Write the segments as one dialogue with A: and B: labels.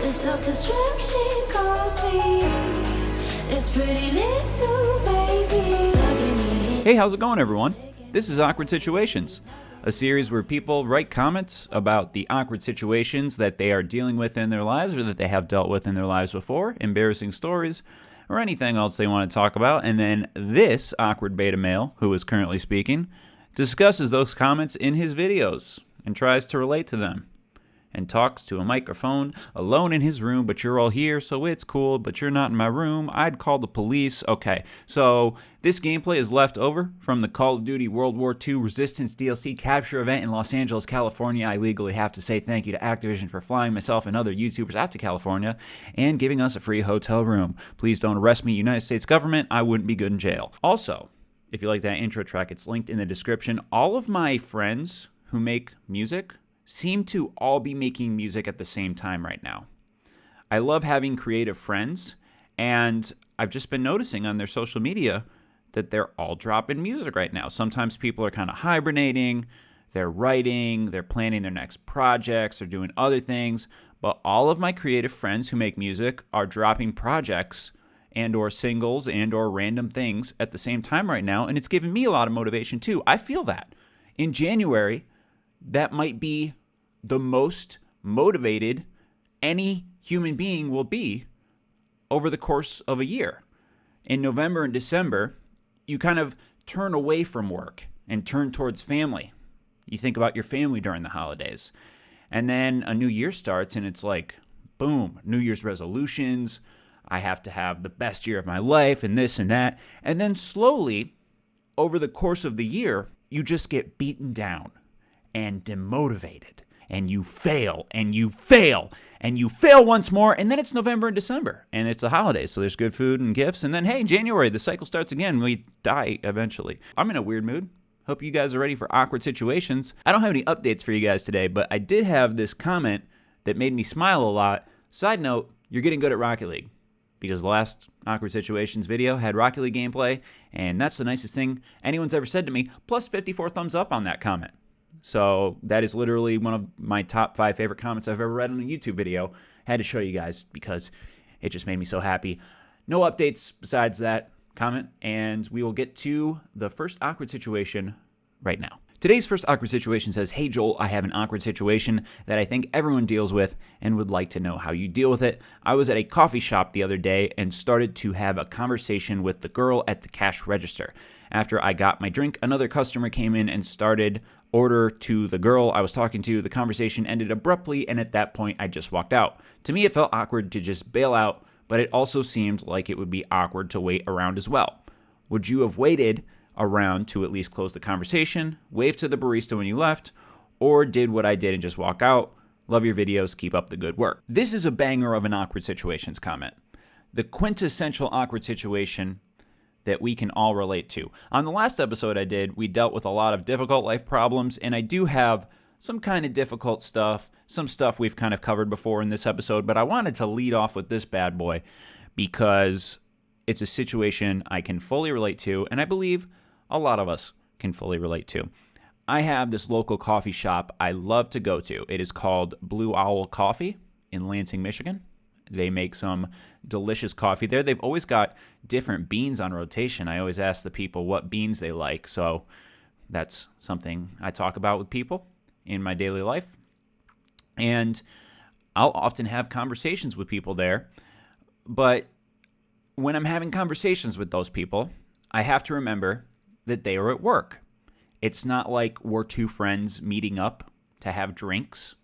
A: The self-destruction caused me. It's pretty little baby tugging me.
B: Hey, how's it going, everyone? This is Awkward Situations, a series where people write comments about the awkward situations that they are dealing with in their lives or that they have dealt with in their lives before, embarrassing stories, or anything else they want to talk about. And then this awkward beta male, who is currently speaking, discusses those comments in his videos and tries to relate to them and talks to a microphone alone in his room, but you're all here, so it's cool, but you're not in my room. I'd call the police. Okay, so this gameplay is left over from the Call of Duty World War II Resistance DLC capture event in Los Angeles, California. I legally have to say thank you to Activision for flying myself and other YouTubers out to California and giving us a free hotel room. Please don't arrest me, United States government. I wouldn't be good in jail. Also, if you like that intro track, it's linked in the description. All of my friends who make music seem to all be making music at the same time right now. I love having creative friends, and I've just been noticing on their social media that they're all dropping music right now. Sometimes people are kind of hibernating, they're writing, they're planning their next projects, they're doing other things, but all of my creative friends who make music are dropping projects and or singles and or random things at the same time right now, and it's given me a lot of motivation too. I feel that. In January, that might be the most motivated any human being will be over the course of a year. In November and December, you kind of turn away from work and turn towards family. You think about your family during the holidays. And then a new year starts and it's like, boom, New Year's resolutions. I have to have the best year of my life and this and that. And then slowly, over the course of the year, you just get beaten down and demotivated, and you fail, and you fail, and you fail once more, and then it's November and December, and it's the holidays, so there's good food and gifts, and then, hey, January, the cycle starts again. We die eventually. I'm in a weird mood. Hope you guys are ready for awkward situations. I don't have any updates for you guys today, but I did have this comment that made me smile a lot. Side note, you're getting good at Rocket League, because the last Awkward Situations video had Rocket League gameplay, and that's the nicest thing anyone's ever said to me, plus 54 thumbs up on that comment. So that is literally one of my top 5 favorite comments I've ever read on a YouTube video. Had to show you guys because it just made me so happy. No updates besides that comment, and we will get to the first awkward situation right now. Today's first awkward situation says, "Hey Joel, I have an awkward situation that I think everyone deals with and would like to know how you deal with it. I was at a coffee shop the other day and started to have a conversation with the girl at the cash register. After I got my drink, another customer came in and started order to the girl I was talking to. The conversation ended abruptly, and at that point, I just walked out. To me, it felt awkward to just bail out, but it also seemed like it would be awkward to wait around as well. Would you have waited around to at least close the conversation, wave to the barista when you left, or did what I did and just walk out? Love your videos. Keep up the good work." This is a banger of an awkward situations comment. The quintessential awkward situation that we can all relate to. On the last episode I did, we dealt with a lot of difficult life problems, and I do have some kind of difficult stuff, some stuff we've kind of covered before in this episode, but I wanted to lead off with this bad boy because it's a situation I can fully relate to, and I believe a lot of us can fully relate to. I have this local coffee shop I love to go to. It is called Blue Owl Coffee in Lansing, Michigan. They make some delicious coffee there. They've always got different beans on rotation. I always ask the people what beans they like, so that's something I talk about with people in my daily life. And I'll often have conversations with people there, but when I'm having conversations with those people, I have to remember that they are at work. It's not like we're two friends meeting up to have drinks.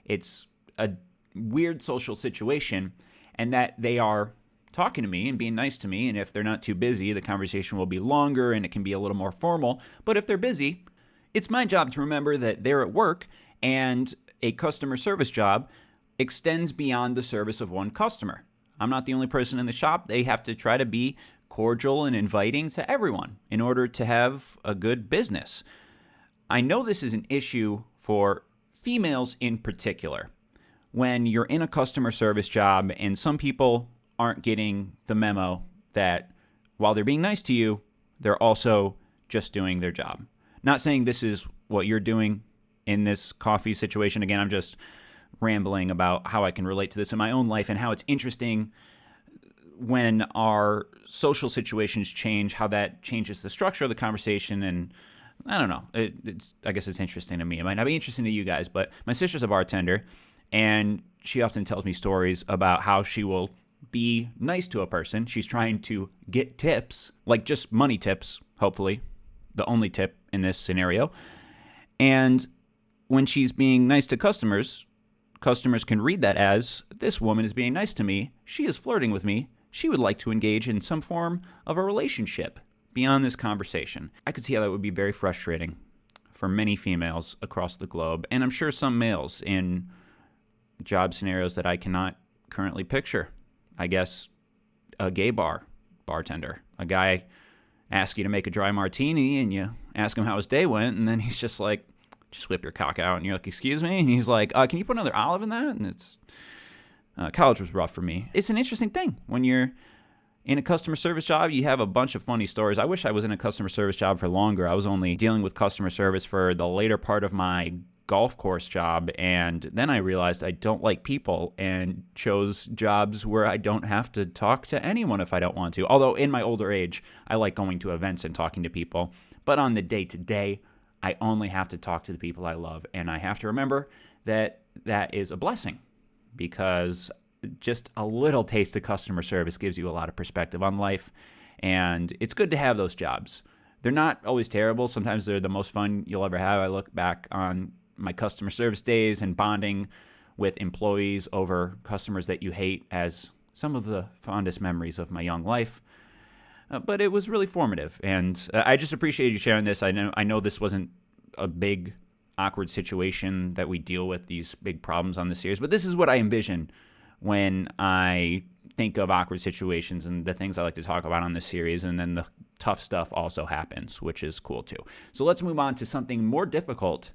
B: It's a weird social situation, and that they are talking to me and being nice to me, and if they're not too busy, the conversation will be longer and it can be a little more formal. But if they're busy, it's my job to remember that they're at work, and a customer service job extends beyond the service of one customer. I'm not the only person in the shop. They have to try to be cordial and inviting to everyone in order to have a good business. I know this is an issue for females in particular. When you're in a customer service job and some people aren't getting the memo that while they're being nice to you, they're also just doing their job. Not saying this is what you're doing in this coffee situation. Again, I'm just rambling about how I can relate to this in my own life and how it's interesting when our social situations change, how that changes the structure of the conversation. And I don't know. I guess it's interesting to me. It might not be interesting to you guys, but my sister's a bartender, and she often tells me stories about how she will be nice to a person. She's trying to get tips, like just money tips, hopefully, the only tip in this scenario. And when she's being nice to customers, customers can read that as, this woman is being nice to me. She is flirting with me. She would like to engage in some form of a relationship beyond this conversation. I could see how that would be very frustrating for many females across the globe, and I'm sure some males in job scenarios that I cannot currently picture. I guess a gay bartender. A guy asks you to make a dry martini, and you ask him how his day went, and then he's just like, just whip your cock out, and you're like, excuse me? And he's like, can you put another olive in that? And it's, college was rough for me. It's an interesting thing. When you're in a customer service job, you have a bunch of funny stories. I wish I was in a customer service job for longer. I was only dealing with customer service for the later part of my golf course job, and then I realized I don't like people and chose jobs where I don't have to talk to anyone if I don't want to. Although in my older age, I like going to events and talking to people. But on the day-to-day, I only have to talk to the people I love, and I have to remember that that is a blessing, because just a little taste of customer service gives you a lot of perspective on life, and it's good to have those jobs. They're not always terrible. Sometimes they're the most fun you'll ever have. I look back on my customer service days and bonding with employees over customers that you hate as some of the fondest memories of my young life. But it was really formative, and I just appreciate you sharing this. I know this wasn't a big, awkward situation that we deal with, these big problems on the series, but this is what I envision when I think of awkward situations and the things I like to talk about on this series, and then the tough stuff also happens, which is cool too. So let's move on to something more difficult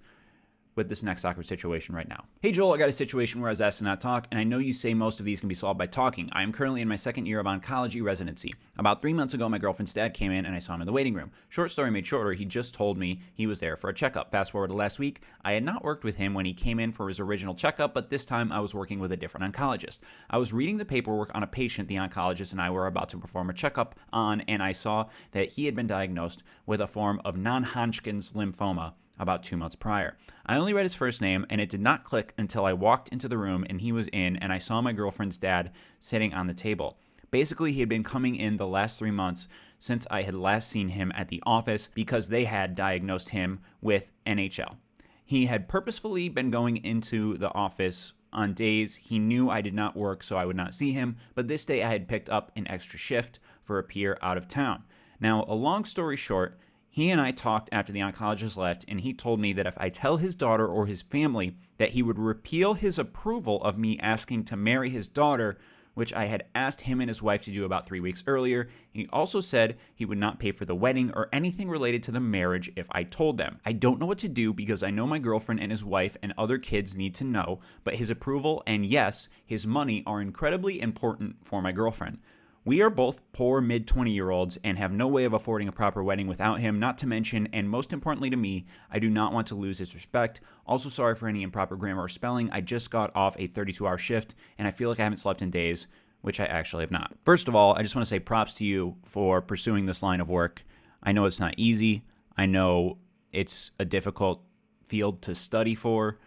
B: with this next awkward situation right now. Hey Joel, I got a situation where I was asked to not talk, and I know you say most of these can be solved by talking. I am currently in my second year of oncology residency. About 3 months ago, my girlfriend's dad came in and I saw him in the waiting room. Short story made shorter, he just told me he was there for a checkup. Fast forward to last week, I had not worked with him when he came in for his original checkup, but this time I was working with a different oncologist. I was reading the paperwork on a patient the oncologist and I were about to perform a checkup on, and I saw that he had been diagnosed with a form of non-Hodgkin's lymphoma about 2 months prior. I only read his first name, and it did not click until I walked into the room and he was in, and I saw my girlfriend's dad sitting on the table. Basically, he had been coming in the last 3 months since I had last seen him at the office because they had diagnosed him with NHL. He had purposefully been going into the office on days he knew I did not work, so I would not see him, but this day I had picked up an extra shift for a peer out of town. Now, a long story short, he and I talked after the oncologist left, and he told me that if I tell his daughter or his family that he would repeal his approval of me asking to marry his daughter, which I had asked him and his wife to do about 3 weeks earlier. He also said he would not pay for the wedding or anything related to the marriage if I told them. I don't know what to do because I know my girlfriend and his wife and other kids need to know, but his approval and yes, his money are incredibly important for my girlfriend. We are both poor mid-20-year-olds and have no way of affording a proper wedding without him, not to mention, and most importantly to me, I do not want to lose his respect. Also, sorry for any improper grammar or spelling. I just got off a 32-hour shift, and I feel like I haven't slept in days, which I actually have not. First of all, I just want to say props to you for pursuing this line of work. I know it's not easy. I know it's a difficult field to study for,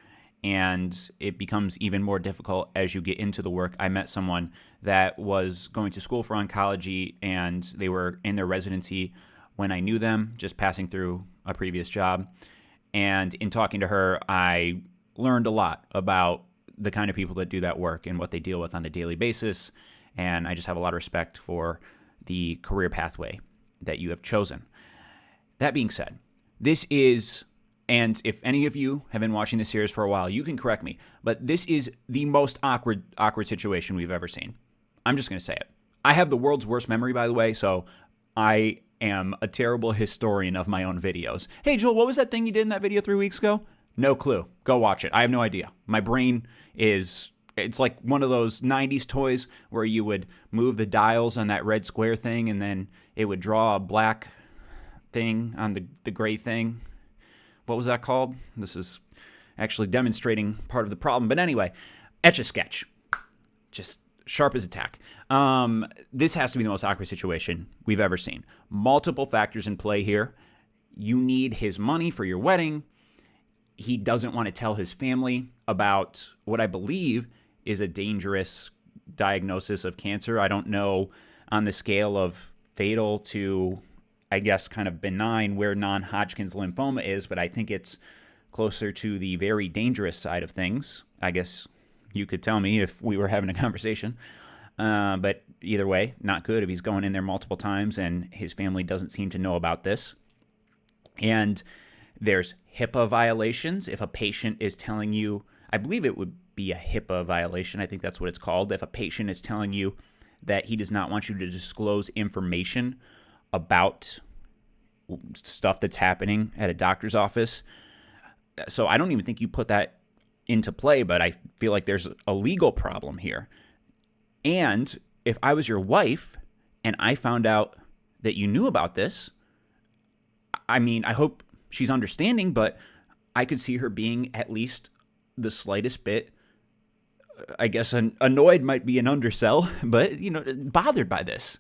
B: and it becomes even more difficult as you get into the work. I met someone that was going to school for oncology, and they were in their residency when I knew them, just passing through a previous job. And in talking to her, I learned a lot about the kind of people that do that work and what they deal with on a daily basis. And I just have a lot of respect for the career pathway that you have chosen. That being said, this is... And if any of you have been watching this series for a while, you can correct me, but this is the most awkward situation we've ever seen. I'm just going to say it. I have the world's worst memory, by the way, so I am a terrible historian of my own videos. Hey, Joel, what was that thing you did in that video 3 weeks ago? No clue. Go watch it. I have no idea. My brain it's like one of those 90s toys where you would move the dials on that red square thing, and then it would draw a black thing on the gray thing. What was that called? This is actually demonstrating part of the problem. But anyway, Etch-a-Sketch. Just sharp as a tack. This has to be the most awkward situation we've ever seen. Multiple factors in play here. You need his money for your wedding. He doesn't want to tell his family about what I believe is a dangerous diagnosis of cancer. I don't know on the scale of fatal to, I guess, kind of benign where non-Hodgkin's lymphoma is, but I think it's closer to the very dangerous side of things. I guess you could tell me if we were having a conversation. But either way, not good if he's going in there multiple times and his family doesn't seem to know about this. And there's HIPAA violations. If a patient is telling you, I believe it would be a HIPAA violation. I think that's what it's called. If a patient is telling you that he does not want you to disclose information about stuff that's happening at a doctor's office. So I don't even think you put that into play, but I feel like there's a legal problem here. And if I was your wife and I found out that you knew about this, I mean, I hope she's understanding, but I could see her being at least the slightest bit, I guess annoyed might be an undersell, but, bothered by this.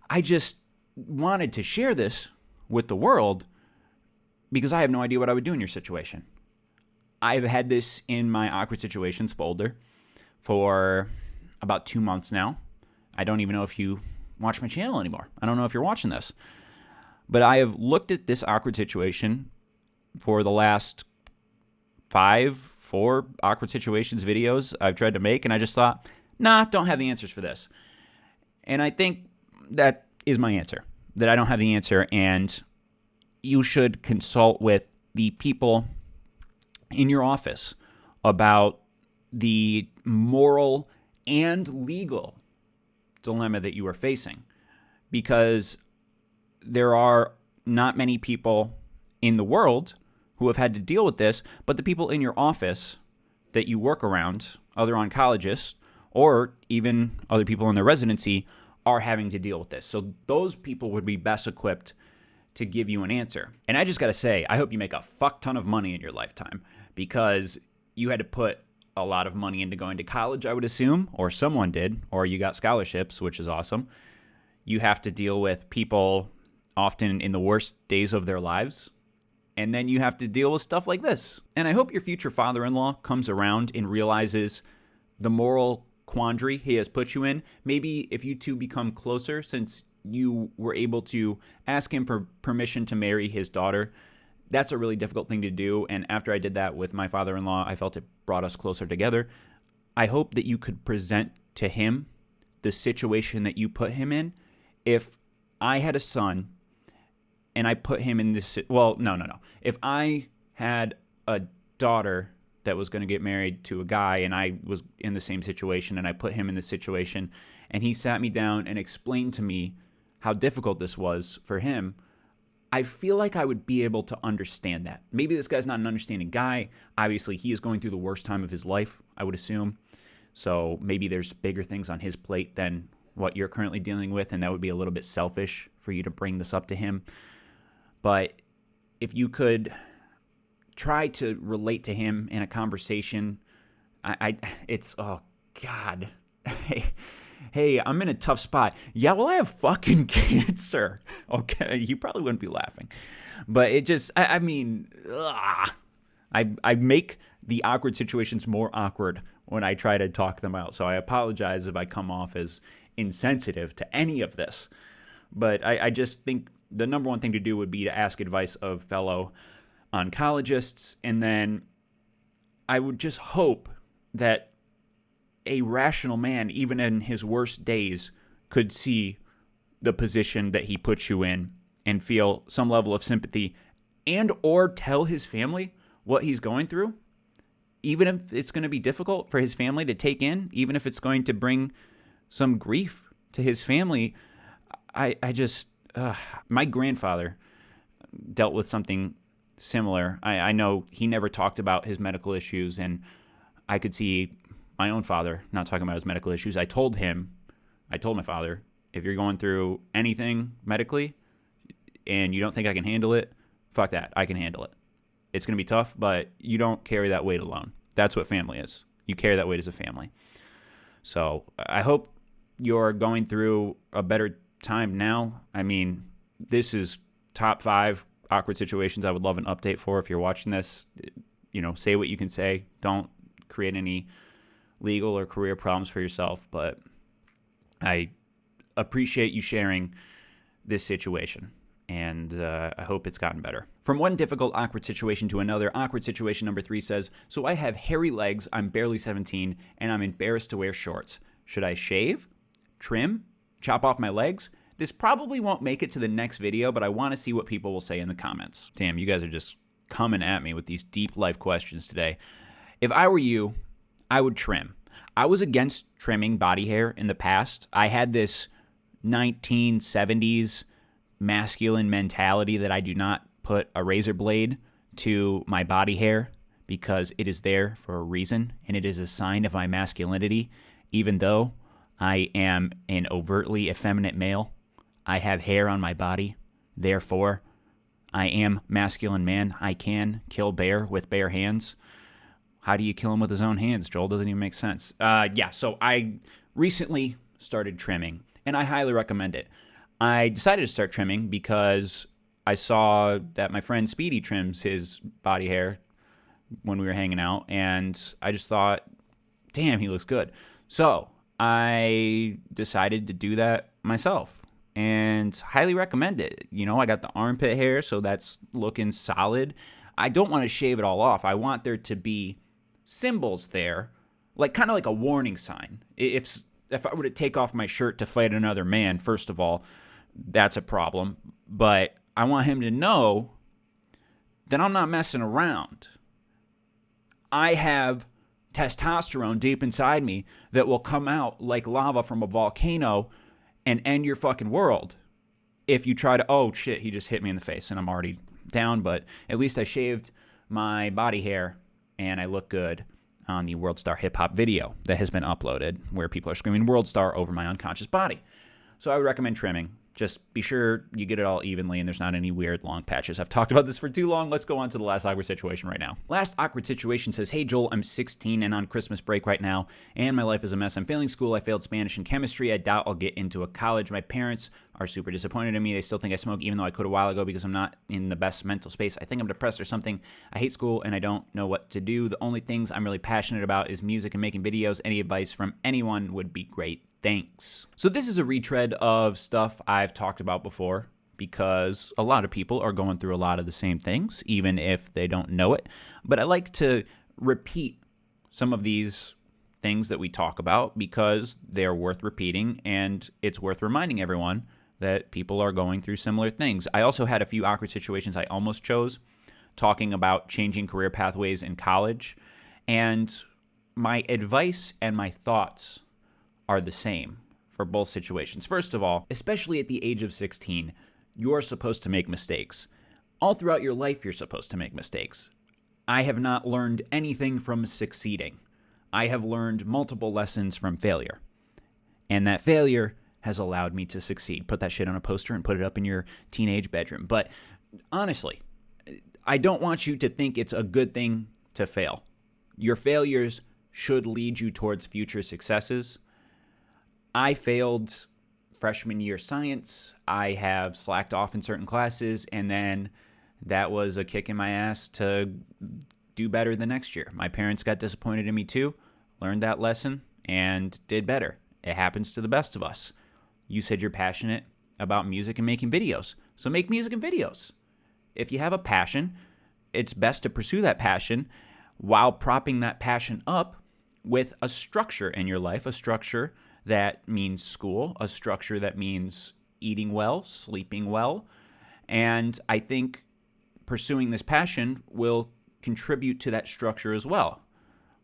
B: I just wanted to share this with the world because I have no idea what I would do in your situation. I've had this in my awkward situations folder for about 2 months now. I don't even know if you watch my channel anymore. I don't know if you're watching this. But I have looked at this awkward situation for the last 4 awkward situations videos I've tried to make, and I just thought, don't have the answers for this. And I think that is my answer, that I don't have the answer, and you should consult with the people in your office about the moral and legal dilemma that you are facing, because there are not many people in the world who have had to deal with this, but the people in your office that you work around, other oncologists, or even other people in their residency, are having to deal with this. So those people would be best equipped to give you an answer. And I just got to say, I hope you make a fuck ton of money in your lifetime, because you had to put a lot of money into going to college, I would assume, or someone did, or you got scholarships, which is awesome. You have to deal with people often in the worst days of their lives, and then you have to deal with stuff like this. And I hope your future father-in-law comes around and realizes the moral quandary he has put you in. Maybe if you two become closer, since you were able to ask him for permission to marry his daughter, that's a really difficult thing to do. And after I did that with my father-in-law, I felt it brought us closer together. I hope that you could present to him the situation that you put him in. If I had a son and I put him in this, no. If I had a daughter that was going to get married to a guy and I was in the same situation and I put him in this situation and he sat me down and explained to me how difficult this was for him, I feel like I would be able to understand that. Maybe this guy's not an understanding guy. Obviously, he is going through the worst time of his life, I would assume. So maybe there's bigger things on his plate than what you're currently dealing with, and that would be a little bit selfish for you to bring this up to him. But if you could try to relate to him in a conversation, oh God, hey, I'm in a tough spot. Yeah, well, I have fucking cancer. Okay, you probably wouldn't be laughing, but it just, I mean, I make the awkward situations more awkward when I try to talk them out. So I apologize if I come off as insensitive to any of this, but I just think the number one thing to do would be to ask advice of fellow oncologists, and then I would just hope that a rational man, even in his worst days, could see the position that he puts you in and feel some level of sympathy, and or tell his family what he's going through, even if it's going to be difficult for his family to take in, even if it's going to bring some grief to his family. My grandfather dealt with something similar. I know he never talked about his medical issues, and I could see my own father not talking about his medical issues. I told my father, if you're going through anything medically and you don't think I can handle it, fuck that. I can handle it. It's going to be tough, but you don't carry that weight alone. That's what family is. You carry that weight as a family. So I hope you're going through a better time now. I mean, this is top 5 awkward situations I would love an update for. If you're watching this, say what you can say. Don't create any legal or career problems for yourself, but I appreciate you sharing this situation, and I hope it's gotten better. From one difficult awkward situation to another, awkward situation number 3 says, so I have hairy legs, I'm barely 17, and I'm embarrassed to wear shorts. Should I shave? Trim? Chop off my legs? This probably won't make it to the next video, but I want to see what people will say in the comments. Damn, you guys are just coming at me with these deep life questions today. If I were you, I would trim. I was against trimming body hair in the past. I had this 1970s masculine mentality that I do not put a razor blade to my body hair because it is there for a reason, and it is a sign of my masculinity. Even though I am an overtly effeminate male, I have hair on my body. Therefore, I am masculine man. I can kill bear with bare hands. How do you kill him with his own hands, Joel? Doesn't even make sense. So I recently started trimming, and I highly recommend it. I decided to start trimming because I saw that my friend Speedy trims his body hair when we were hanging out, and I just thought, damn, he looks good. So I decided to do that myself and highly recommend it. I got the armpit hair, so that's looking solid. I don't want to shave it all off. I want there to be symbols there, kind of like a warning sign. If I were to take off my shirt to fight another man, first of all, that's a problem. But I want him to know that I'm not messing around. I have testosterone deep inside me that will come out like lava from a volcano and end your fucking world if you try to, oh shit, he just hit me in the face and I'm already down, but at least I shaved my body hair and I look good on the World Star Hip Hop video that has been uploaded where people are screaming World Star over my unconscious body. So I would recommend trimming. Just be sure you get it all evenly and there's not any weird long patches. I've talked about this for too long. Let's go on to the last awkward situation right now. Last awkward situation says, hey Joel, I'm 16 and on Christmas break right now, and my life is a mess. I'm failing school. I failed Spanish and chemistry. I doubt I'll get into a college. My parents are super disappointed in me. They still think I smoke even though I quit a while ago because I'm not in the best mental space. I think I'm depressed or something. I hate school and I don't know what to do. The only things I'm really passionate about is music and making videos. Any advice from anyone would be great. Thanks. So this is a retread of stuff I've talked about before because a lot of people are going through a lot of the same things, even if they don't know it. But I like to repeat some of these things that we talk about because they're worth repeating and it's worth reminding everyone that people are going through similar things. I also had a few awkward situations I almost chose, talking about changing career pathways in college, and my advice and my thoughts are the same for both situations. First of all, especially at the age of 16, you're supposed to make mistakes. All throughout your life, you're supposed to make mistakes. I have not learned anything from succeeding. I have learned multiple lessons from failure. And that failure has allowed me to succeed. Put that shit on a poster and put it up in your teenage bedroom. But honestly, I don't want you to think it's a good thing to fail. Your failures should lead you towards future successes. I failed freshman year science. I have slacked off in certain classes, and then that was a kick in my ass to do better the next year. My parents got disappointed in me too, learned that lesson, and did better. It happens to the best of us. You said you're passionate about music and making videos, so make music and videos. If you have a passion, it's best to pursue that passion while propping that passion up with a structure in your life, a structure that means school, a structure that means eating well, sleeping well. And I think pursuing this passion will contribute to that structure as well.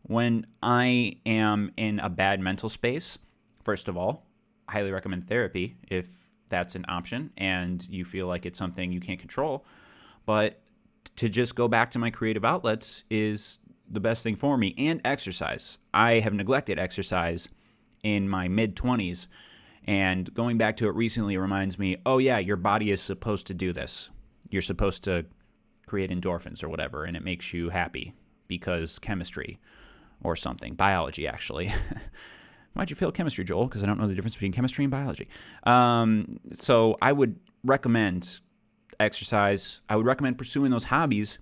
B: When I am in a bad mental space, first of all, I highly recommend therapy if that's an option and you feel like it's something you can't control. But to just go back to my creative outlets is the best thing for me. And exercise. I have neglected exercise in my mid-20s, and going back to it recently reminds me, oh yeah, your body is supposed to do this. You're supposed to create endorphins or whatever, and it makes you happy because chemistry or something. Biology, actually. Why'd you fail chemistry, Joel? Because I don't know the difference between chemistry and biology. So I would recommend exercise. I would recommend pursuing those hobbies.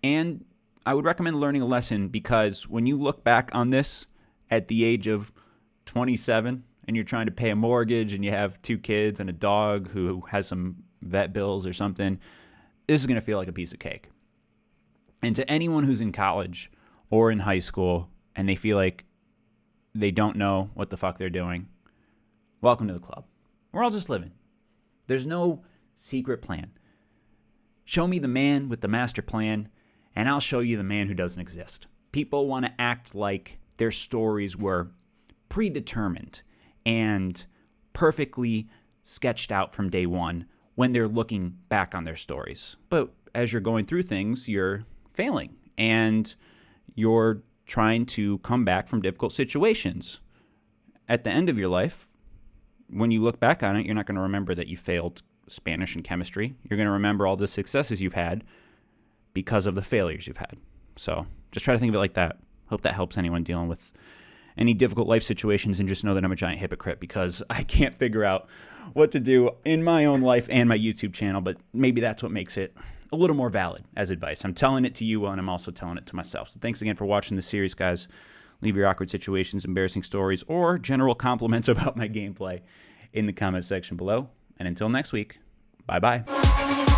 B: And I would recommend learning a lesson, because when you look back on this at the age of 27 and you're trying to pay a mortgage and you have 2 kids and a dog who has some vet bills or something, this is going to feel like a piece of cake. And to anyone who's in college or in high school and they feel like they don't know what the fuck they're doing, welcome to the club. We're all just living. There's no secret plan. Show me the man with the master plan, and I'll show you the man who doesn't exist. People want to act like their stories were predetermined and perfectly sketched out from day one when they're looking back on their stories. But as you're going through things, you're failing, and you're trying to come back from difficult situations. At the end of your life, when you look back on it, you're not going to remember that you failed Spanish and chemistry. You're going to remember all the successes you've had because of the failures you've had. So just try to think of it like that. Hope that helps anyone dealing with any difficult life situations, and just know that I'm a giant hypocrite because I can't figure out what to do in my own life and my YouTube channel, but maybe that's what makes it a little more valid as advice. I'm telling it to you, and I'm also telling it to myself. So thanks again for watching this series, guys. Leave your awkward situations, embarrassing stories, or general compliments about my gameplay in the comment section below. And until next week, bye-bye.